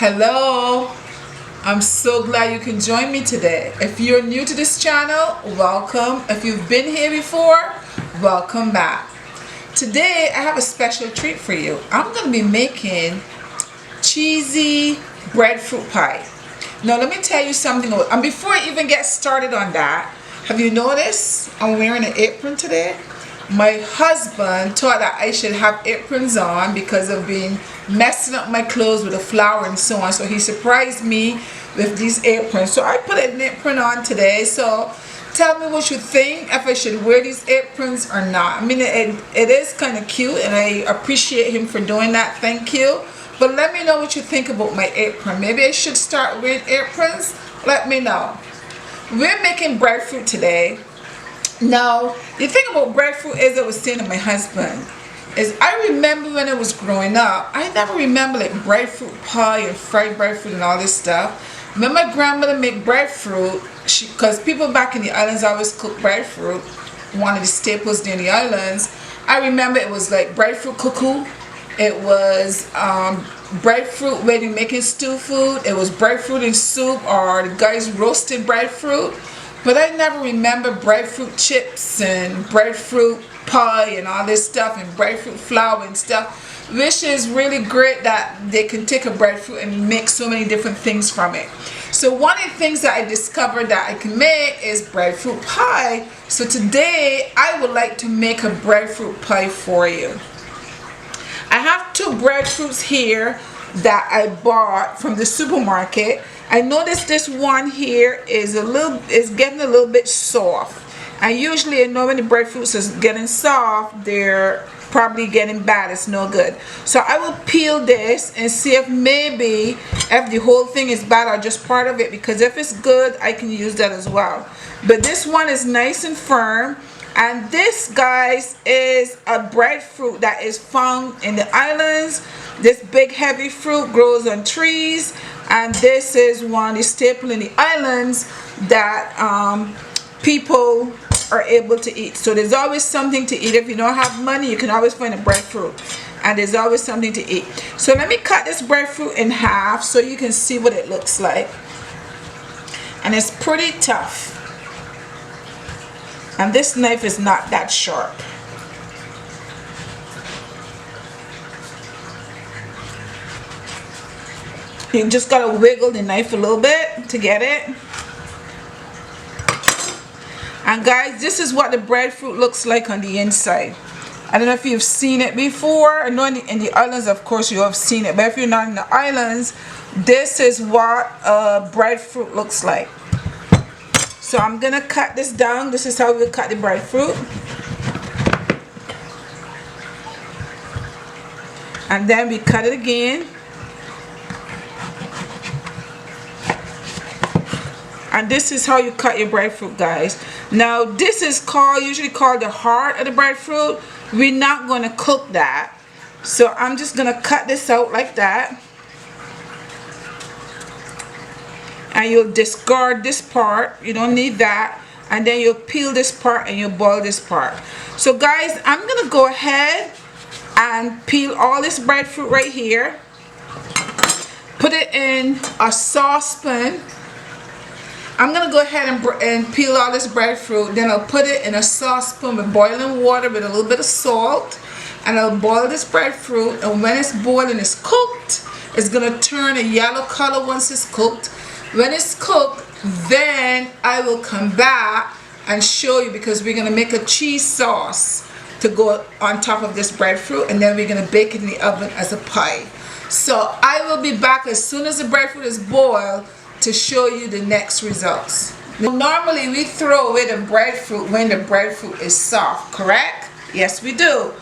Hello, I'm so glad you can join me today. If you're new to this channel, welcome. If you've been here before, welcome back. Today I have a special treat for you. I'm going to be making cheesy breadfruit pie. Now let me tell you something, and before I even get started on that, have you noticed I'm wearing an apron today? My husband thought that I should have aprons on because of being messing up my clothes with the flour and so on. So he surprised me with these aprons. So I put an apron on today. So tell me what you think, if I should wear these aprons or not. I mean, it is kind of cute and I appreciate him for doing that. Thank you. But let me know what you think about my apron. Maybe I should start wearing aprons. Let me know. We're making breadfruit today. Now, the thing about breadfruit is, I was saying to my husband, is I remember when I was growing up, I never remember like breadfruit pie and fried breadfruit and all this stuff. When my grandmother made breadfruit, because people back in the islands always cook breadfruit, one of the staples near the islands. I remember it was like breadfruit cuckoo. It was breadfruit when you're making stew food. It was breadfruit in soup, or the guys roasted breadfruit. But I never remember breadfruit chips and breadfruit pie and all this stuff and breadfruit flour and stuff, which is really great that they can take a breadfruit and make so many different things from it. So one of the things that I discovered that I can make is breadfruit pie. So today I would like to make a breadfruit pie for you. I have two breadfruits here that I bought from the supermarket. I noticed this one here is getting a little bit soft. And usually I know when the breadfruits is getting soft, they're probably getting bad. It's no good. So I will peel this and see if maybe if the whole thing is bad or just part of it, because if it's good, I can use that as well. But this one is nice and firm. And this, guys, is a breadfruit that is found in the islands. This big heavy fruit grows on trees, and this is one is staple in the islands that people are able to eat. So there's always something to eat. If you don't have money, you can always find a breadfruit, and there's always something to eat. So let me cut this breadfruit in half so you can see what it looks like. And it's pretty tough. And this knife is not that sharp. You just gotta wiggle the knife a little bit to get it. And guys, this is what the breadfruit looks like on the inside. I don't know if you've seen it before. I know in the islands, of course, you have seen it. But if you're not in the islands, this is what breadfruit looks like. So I'm gonna cut this down. This is how we cut the breadfruit. And then we cut it again. And this is how you cut your breadfruit, guys. Now this is usually called the heart of the breadfruit. We're not gonna cook that. So I'm just gonna cut this out like that. And you'll discard this part. You don't need that. And then you'll peel this part and you'll boil this part. So guys, I'm gonna go ahead and peel all this breadfruit right here. Put it in a saucepan. I'm gonna go ahead and peel all this breadfruit. Then I'll put it in a saucepan with boiling water with a little bit of salt. And I'll boil this breadfruit. And when it's boiling, it's cooked. It's gonna turn a yellow color once it's cooked. When it's cooked, then I will come back and show you, because we're going to make a cheese sauce to go on top of this breadfruit, and then we're going to bake it in the oven as a pie. So I will be back as soon as the breadfruit is boiled to show you the next results. Now, normally we throw away the breadfruit when the breadfruit is soft, correct? Yes, we do.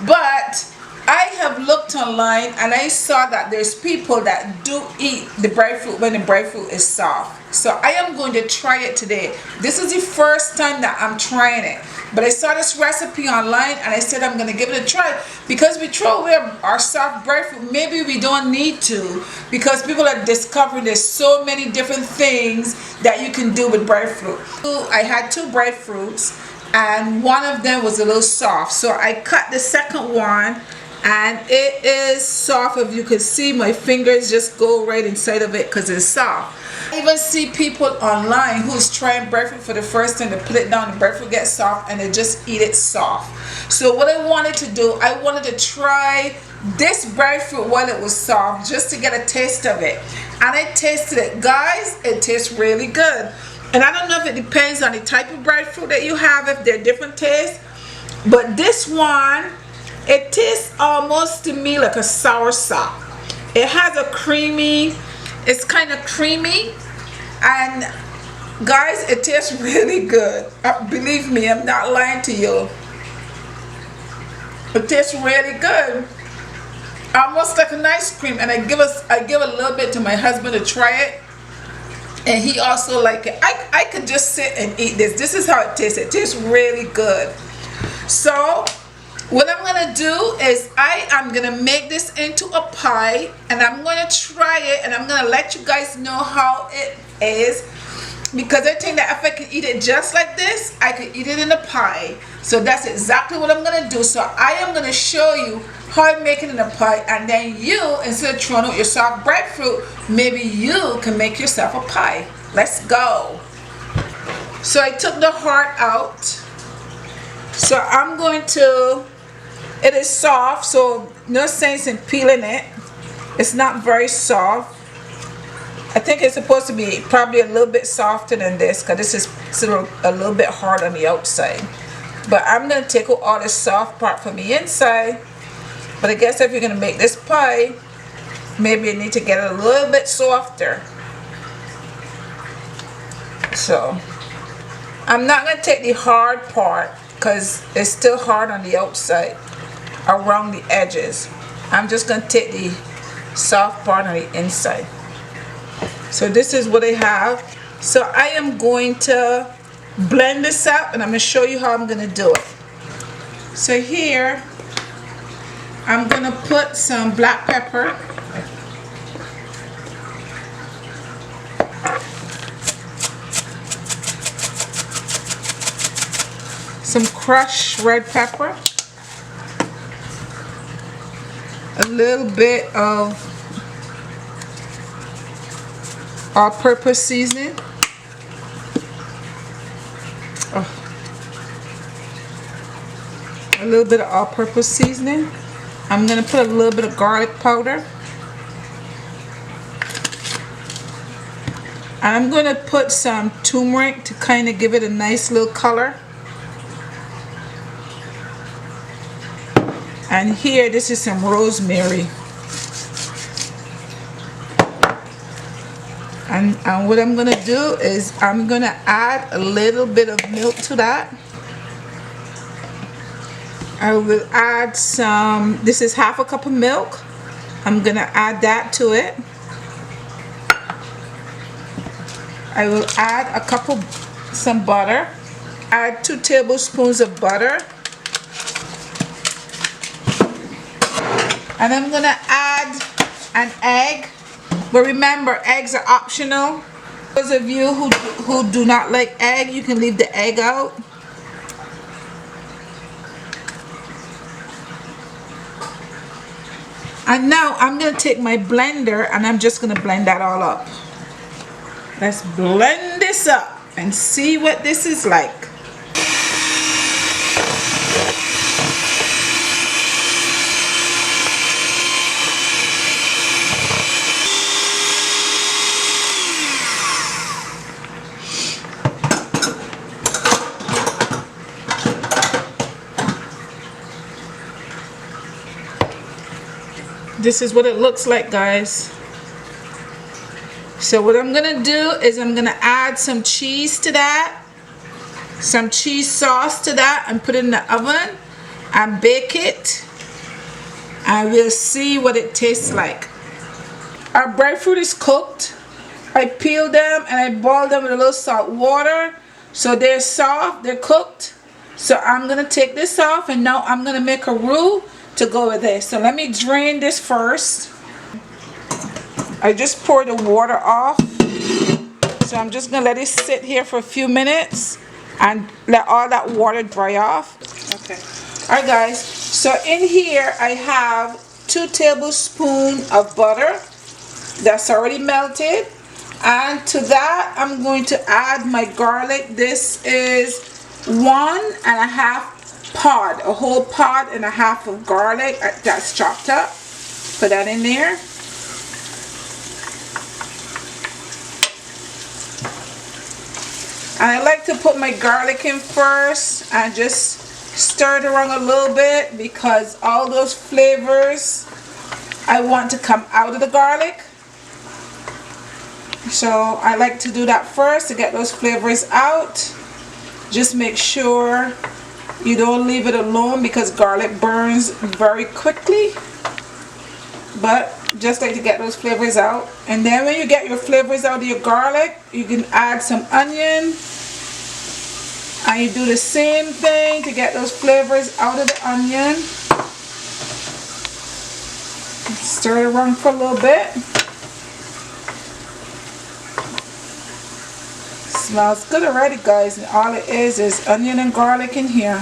But I have looked online and I saw that there's people that do eat the breadfruit when the breadfruit is soft. So I am going to try it today. This is the first time that I'm trying it. But I saw this recipe online and I said I'm going to give it a try. Because we throw away our soft breadfruit, maybe we don't need to. Because people are discovering there's so many different things that you can do with breadfruit. I had two breadfruits and one of them was a little soft. So I cut the second one and it is soft. If you can see, my fingers just go right inside of it because it's soft. I even see people online who's trying breadfruit for the first time. They put it down, the breadfruit gets soft, and they just eat it soft. So what I wanted to do, I wanted to try this breadfruit while it was soft, just to get a taste of it. And I tasted it, guys. It tastes really good. And I don't know if it depends on the type of breadfruit that you have, if they're different tastes, but this one, it tastes almost to me like a soursop. It has a creamy, it's kind of creamy, and guys, it tastes really good. Believe me, I'm not lying to you. It tastes really good, almost like an ice cream. And I give a little bit to my husband to try it, and he also liked it. I could just sit and eat this. This is how it tastes. It tastes really good. So what I'm gonna do is I am gonna make this into a pie, and I'm gonna try it, and I'm gonna let you guys know how it is, because I think that if I can eat it just like this, I could eat it in a pie. So that's exactly what I'm gonna do. So I am gonna show you how I make it in a pie, and then you, instead of throwing out your soft breadfruit, maybe you can make yourself a pie. Let's go. So I took the heart out. So I'm going to, it is soft, so no sense in peeling it. It's not very soft. I think it's supposed to be probably a little bit softer than this, because this is sort of a little bit hard on the outside. But I'm going to take out all the soft part from the inside. But I guess if you're going to make this pie, maybe you need to get it a little bit softer. So I'm not going to take the hard part, because it's still hard on the outside around the edges. I'm just going to take the soft part on the inside. So this is what I have. So I am going to blend this up, and I'm going to show you how I'm going to do it. So here I'm going to put some black pepper, some crushed red pepper, a little bit of all-purpose seasoning, a little bit of all-purpose seasoning. I'm going to put a little bit of garlic powder, and I'm going to put some turmeric to kind of give it a nice little color. And here, this is some rosemary. And what I'm going to do is I'm going to add a little bit of milk to that. I will add some, this is half a cup of milk. I'm going to add that to it. I will add a cup of some butter. Add 2 tablespoons of butter. And I'm going to add an egg. But remember, eggs are optional. Those of you who do not like egg, you can leave the egg out. And now I'm going to take my blender, and I'm just going to blend that all up. Let's blend this up and see what this is like. This is what it looks like, guys. So what I'm gonna do is I'm gonna add some cheese to that, some cheese sauce to that, and put it in the oven and bake it, and we'll see what it tastes like. Our breadfruit is cooked. I peeled them and I boiled them with a little salt water, so they're soft, they're cooked. So I'm gonna take this off, and now I'm gonna make a roux to go with this. So let me drain this first. I just poured the water off, so I'm just gonna let it sit here for a few minutes and let all that water dry off. Okay. Alright guys, So in here I have 2 tablespoons of butter that's already melted, and to that I'm going to add my garlic. This is 1.5 pod, a whole pod and a half of garlic that's chopped up. Put that in there. I like to put my garlic in first and just stir it around a little bit, because all those flavors I want to come out of the garlic. So I like to do that first to get those flavors out. Just make sure you don't leave it alone, because garlic burns very quickly. But just like to get those flavors out. And then when you get your flavors out of your garlic, you can add some onion. And you do the same thing to get those flavors out of the onion. Stir it around for a little bit. Smells good already, guys, and all it is onion and garlic in here.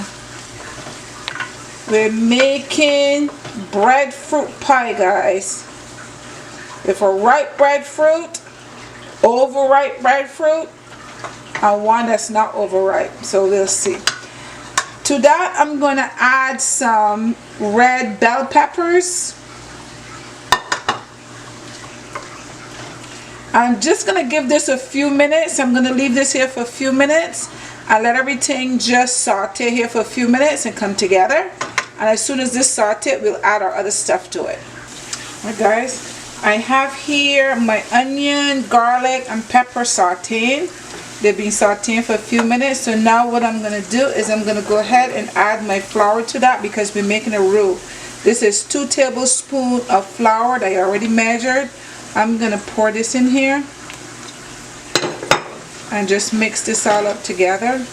We're making breadfruit pie, guys. With a ripe breadfruit, overripe breadfruit, and one that's not overripe. So we'll see. To that I'm going to add some red bell peppers. I'm just going to give this a few minutes. I'm going to leave this here for a few minutes and let everything just saute here for a few minutes and come together. And as soon as this saute, we'll add our other stuff to it. Alright guys, I have here my onion, garlic, and pepper sauteing. They've been sauteing for a few minutes. So now what I'm going to do is I'm going to go ahead and add my flour to that, because we're making a roux. This is 2 tablespoons of flour that I already measured. I'm going to pour this in here and just mix this all up together.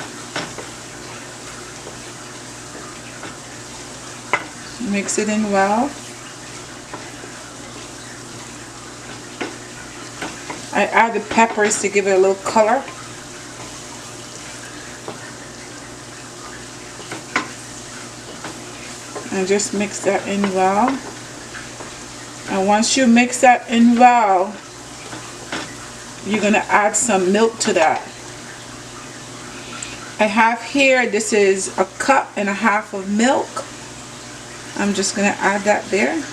Mix it in well. I add the peppers to give it a little color. And just mix that in well. And once you mix that in well, you're going to add some milk to that. I have here, this is 1.5 cups of milk. I'm just going to add that there.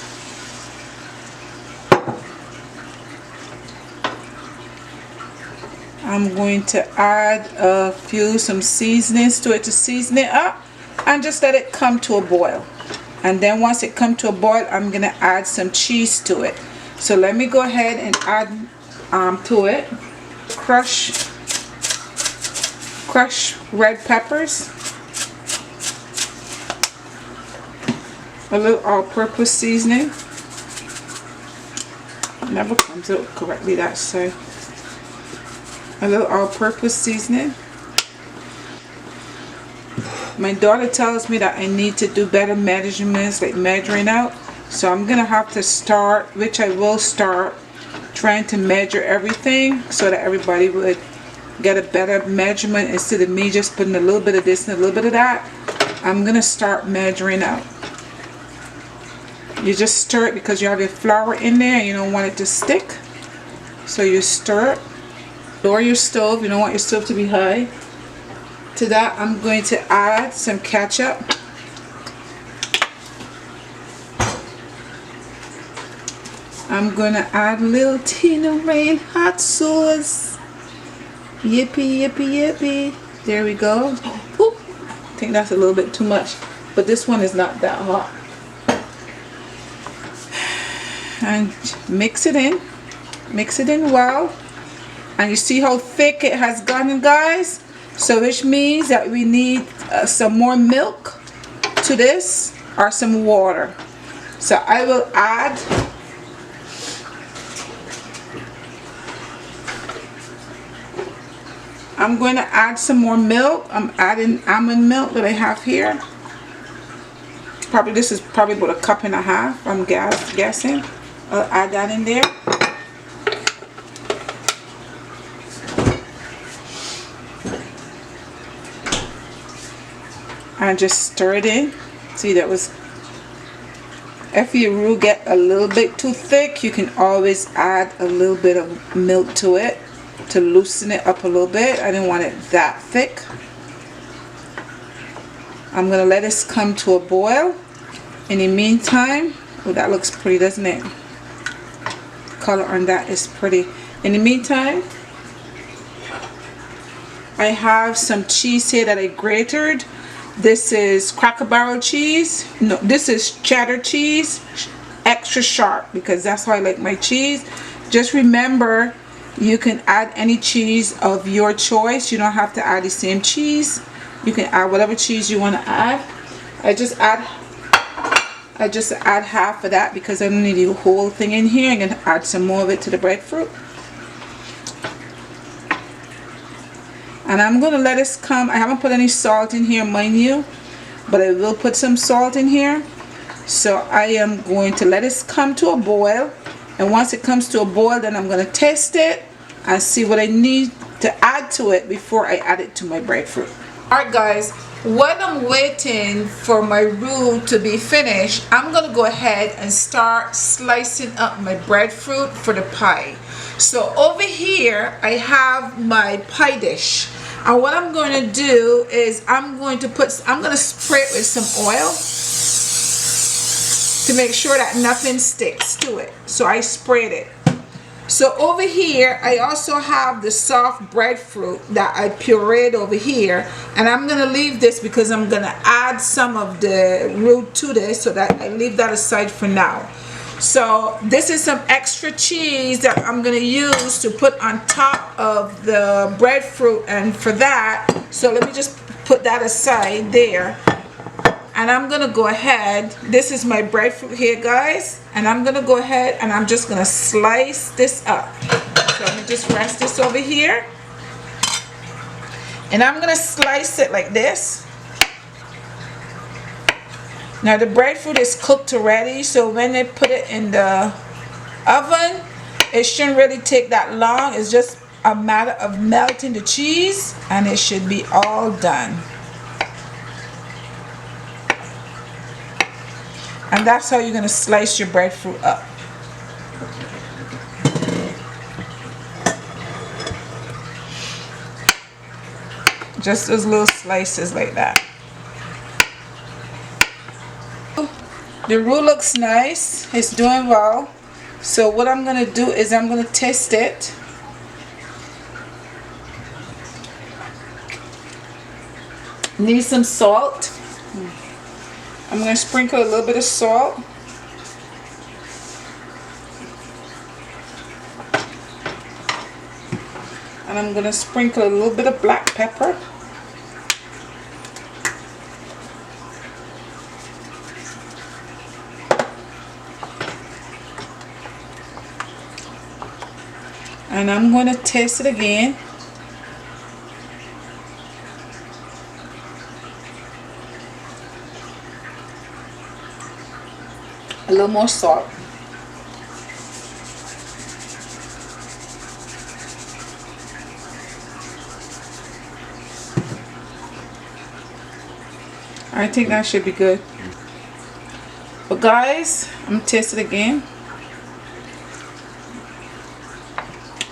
I'm going to add some seasonings to it to season it up, and just let it come to a boil. And then once it comes to a boil, I'm going to add some cheese to it. So let me go ahead and add to it crushed red peppers, a little all-purpose seasoning. It never comes out correctly that side. A little all-purpose seasoning. My daughter tells me that I need to do better measurements, like measuring out. So I'm going to have to start, which I will start, trying to measure everything so that everybody would get a better measurement instead of me just putting a little bit of this and a little bit of that. I'm going to start measuring out. You just stir it because you have your flour in there and you don't want it to stick. So you stir it. Lower your stove. You don't want your stove to be high. To that I'm going to add some ketchup. I'm going to add a little Tinaraine hot sauce. Yippee, yippee, yippee. There we go. Ooh, I think that's a little bit too much, but this one is not that hot. And mix it in. Mix it in well. And you see how thick it has gotten, guys? So which means that we need some more milk to this, or some water. So I will add I'm going to add some more milk. I'm adding almond milk that I have here. This is probably about 1.5 cups, I'm guessing. I'll add that in there. And just stir it in. See, that was If your roux get a little bit too thick, you can always add a little bit of milk to it to loosen it up a little bit. I didn't want it that thick. I'm gonna let this come to a boil. In the meantime, oh, that looks pretty, doesn't it? The color on that is pretty. In the meantime, I have some cheese here that I grated. This is Cracker Barrel cheese. No, this is cheddar cheese, extra sharp, because that's how I like my cheese. Just remember, you can add any cheese of your choice. You don't have to add the same cheese. You can add whatever cheese you want to add. I just add half of that because I don't need the whole thing in here. I'm gonna add some more of it to the breadfruit. And I'm gonna let this come. I haven't put any salt in here, mind you, but I will put some salt in here. So I am going to let this come to a boil. And once it comes to a boil, then I'm gonna test it and see what I need to add to it before I add it to my breadfruit. Alright guys, while I'm waiting for my roux to be finished, I'm gonna go ahead and start slicing up my breadfruit for the pie. So over here I have my pie dish, and what I'm going to do is I'm going to spray it with some oil to make sure that nothing sticks to it. So I sprayed it. So over here I also have the soft breadfruit that I pureed over here, and I'm gonna leave this because I'm gonna add some of the roux to this, so that I leave that aside for now. So this is some extra cheese that I'm gonna use to put on top of the breadfruit, and for that, so let me just put that aside there. And I'm gonna go ahead, this is my breadfruit here guys, and I'm gonna go ahead and I'm just gonna slice this up. So let me just rest this over here, and I'm gonna slice it like this. Now the breadfruit is cooked already, so when they put it in the oven, it shouldn't really take that long. It's just a matter of melting the cheese and it should be all done. And that's how you're going to slice your breadfruit up. Just those little slices like that. The roux looks nice. It's doing well. So what I'm going to do is I'm going to taste it. Need some salt. I'm going to sprinkle a little bit of salt. And I'm going to sprinkle a little bit of black pepper. And I'm going to taste it again. A little more salt. I think that should be good. But guys, I'm going to taste it again.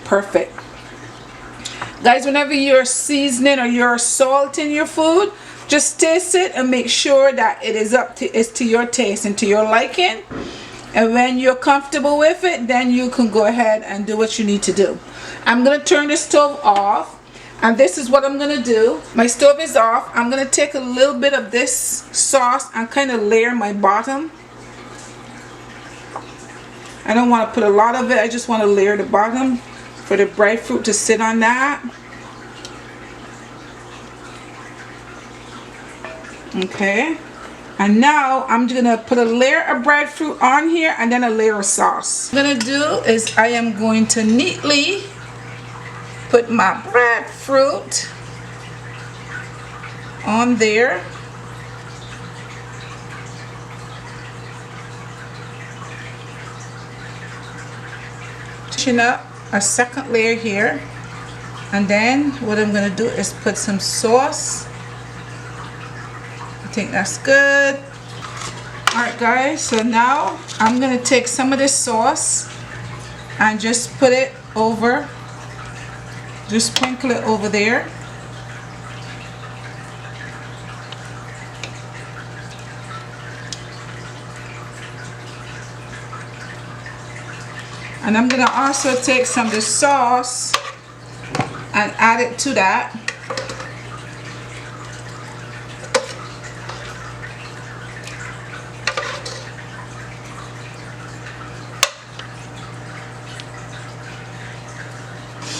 Perfect. Guys, whenever you're seasoning or you're salting your food, just taste it and make sure that it is it's to your taste and to your liking. And when you're comfortable with it, then you can go ahead and do what you need to do. I'm going to turn the stove off, and this is what I'm going to do. My stove is off. I'm going to take a little bit of this sauce and kind of layer my bottom. I don't want to put a lot of it. I just want to layer the bottom for the breadfruit to sit on that. Okay, and now I'm gonna put a layer of breadfruit on here and then a layer of sauce. What I'm gonna do is I am going to neatly put my breadfruit on there. Pushing up a second layer here, and then what I'm gonna do is put some sauce. I think that's good. Alright guys, so now I'm gonna take some of this sauce and just put it over, just sprinkle it over there. And I'm gonna also take some of the sauce and add it to that.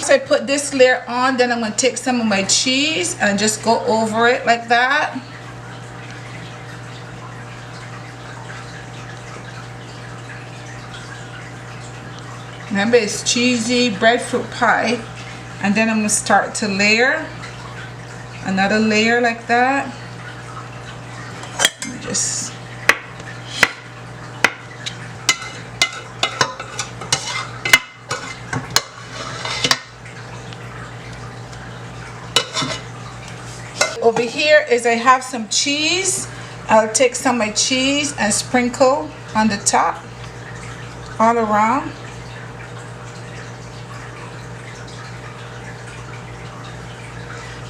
I put this layer on, then I'm going to take some of my cheese and just go over it like that. Remember, it's cheesy breadfruit pie. And then I'm going to start to layer another layer like that. Just over here is I have some cheese. I'll take some of my cheese and sprinkle on the top all around.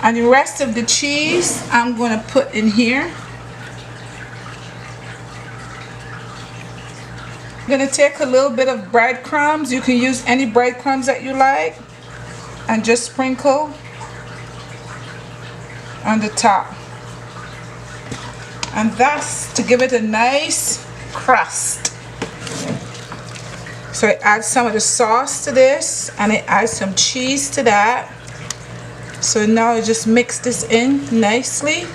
And the rest of the cheese I'm going to put in here. I'm going to take a little bit of breadcrumbs. You can use any breadcrumbs that you like and just sprinkle on the top, and that's to give it a nice crust. So I add some of the sauce to this and I add some cheese to that. So now I just mix this in nicely.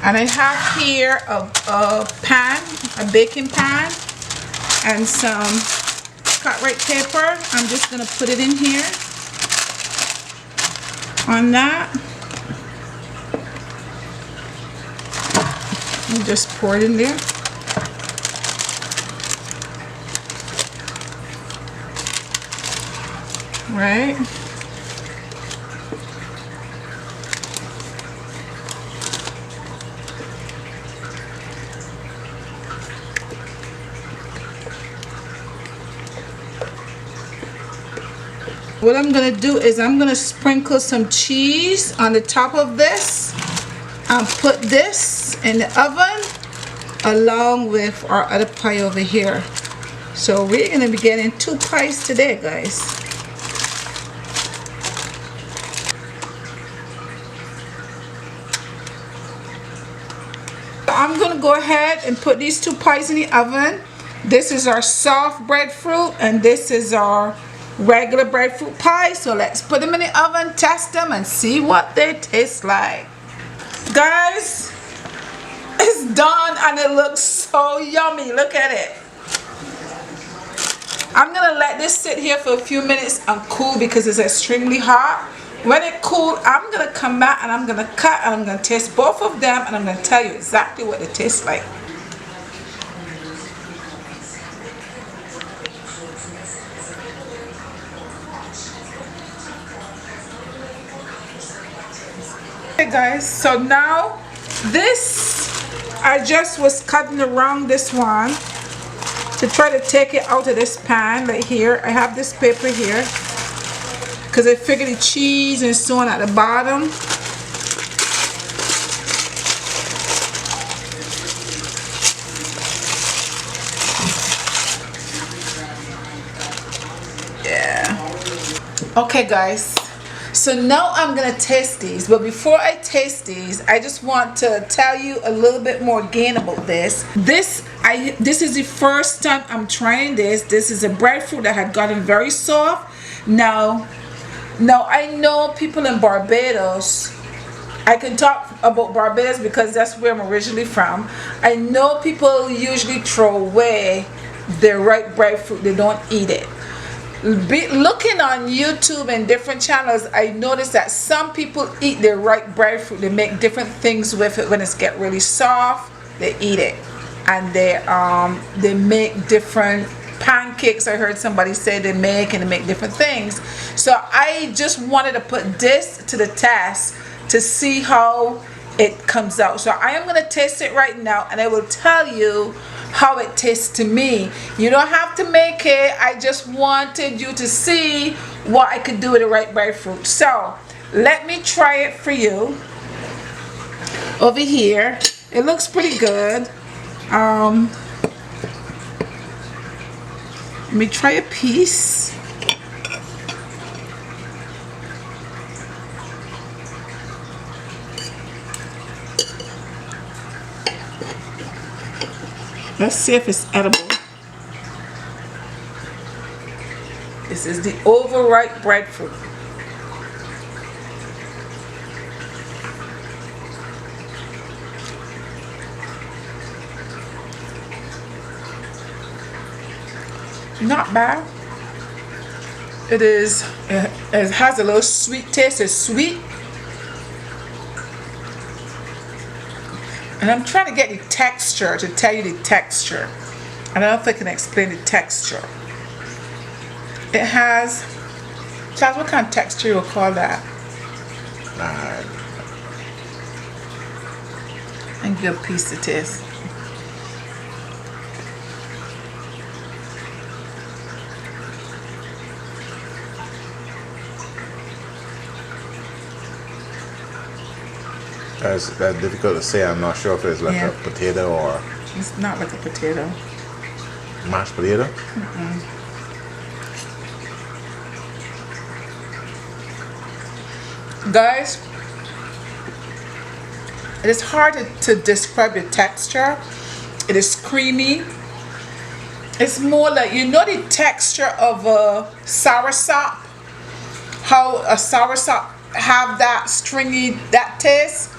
And I have here a pan, a baking pan, and some cut right paper. I'm just going to put it in here on that and just pour it in there. Right. What I'm going to do is I'm going to sprinkle some cheese on the top of this and put this in the oven along with our other pie over here. So we're going to be getting 2 pies today, guys. I'm going to go ahead and put these 2 pies in the oven. This is our soft breadfruit and this is our regular breadfruit pie. So let's put them in the oven, test them, and see what they taste like. Guys, it's done and it looks so yummy. Look at it. I'm gonna let this sit here for a few minutes and cool because it's extremely hot. When it cools, I'm gonna come back and I'm gonna cut and I'm gonna taste both of them and I'm gonna tell you exactly what they taste like. Okay guys, so now this, I just was cutting around this one to try to take it out of this pan right here. I have this paper here because I figured the cheese and so on at the bottom. Yeah. Okay guys, so now I'm gonna taste these, but before I taste these, I just want to tell you a little bit more again about this. This is the first time I'm trying this. This is a breadfruit that had gotten very soft. Now I know people in Barbados, I can talk about Barbados because that's where I'm originally from. I know people usually throw away their ripe breadfruit, they don't eat it. Looking on YouTube and different channels, I noticed that some people eat their ripe breadfruit. They make different things with it. When it's get really soft, they eat it, and they make different pancakes. I heard somebody say they make different things. So I just wanted to put this to the test to see how it comes out. So I am going to taste it right now, and I will tell you how it tastes to me. You don't have to make it. I just wanted you to see what I could do with the right breadfruit. So let me try it for you. Over here, it looks pretty good. Let me try a piece. Let's see if it's edible. This is the overripe breadfruit. Not bad. It has a little sweet taste. It's sweet. And I'm trying to get the texture, to tell you the texture. I don't know if I can explain the texture. It has, Charles, what kind of texture you would call that? And give a piece to taste. That's difficult to say. I'm not sure if it's like a potato or... It's not like a potato. Mashed potato? Guys, it is hard to describe the texture. It is creamy. It's more like, you know the texture of a soursop? How a soursop have that stringy, that taste?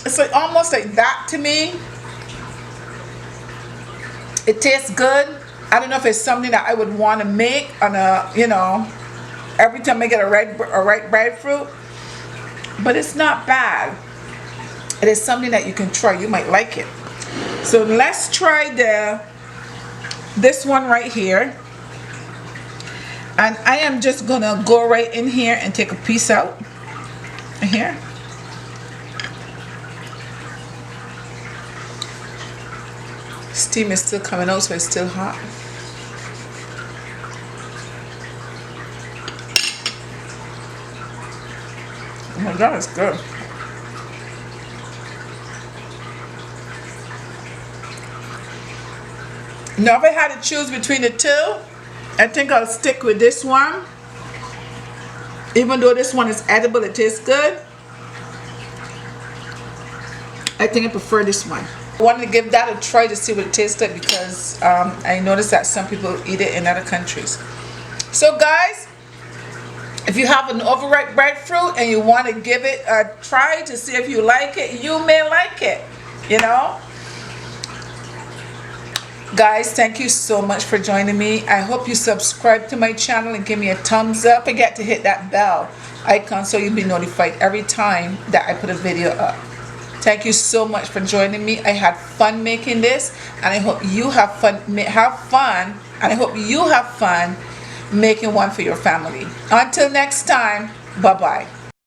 It's like almost like that to me. It tastes good. I don't know if it's something that I would want to make on a, you know, every time I get a ripe breadfruit, but it's not bad. It is something that you can try. You might like it. So let's try this one right here. And I am just gonna go right in here and take a piece out. Here. Steam is still coming out, so it's still hot. Oh my God, it's good. Now, if I had to choose between the two, I think I'll stick with this one. Even though this one is edible, it tastes good. I think I prefer this one. I wanted to give that a try to see what it tastes like, because I noticed that some people eat it in other countries. So guys, if you have an overripe breadfruit and you want to give it a try to see if you like it, you may like it, you know. Guys, thank you so much for joining me. I hope you subscribe to my channel and give me a thumbs up. Don't forget to hit that bell icon so you'll be notified every time that I put a video up. Thank you so much for joining me. I had fun making this, and I hope you have fun. And I hope you have fun making one for your family. Until next time, bye-bye.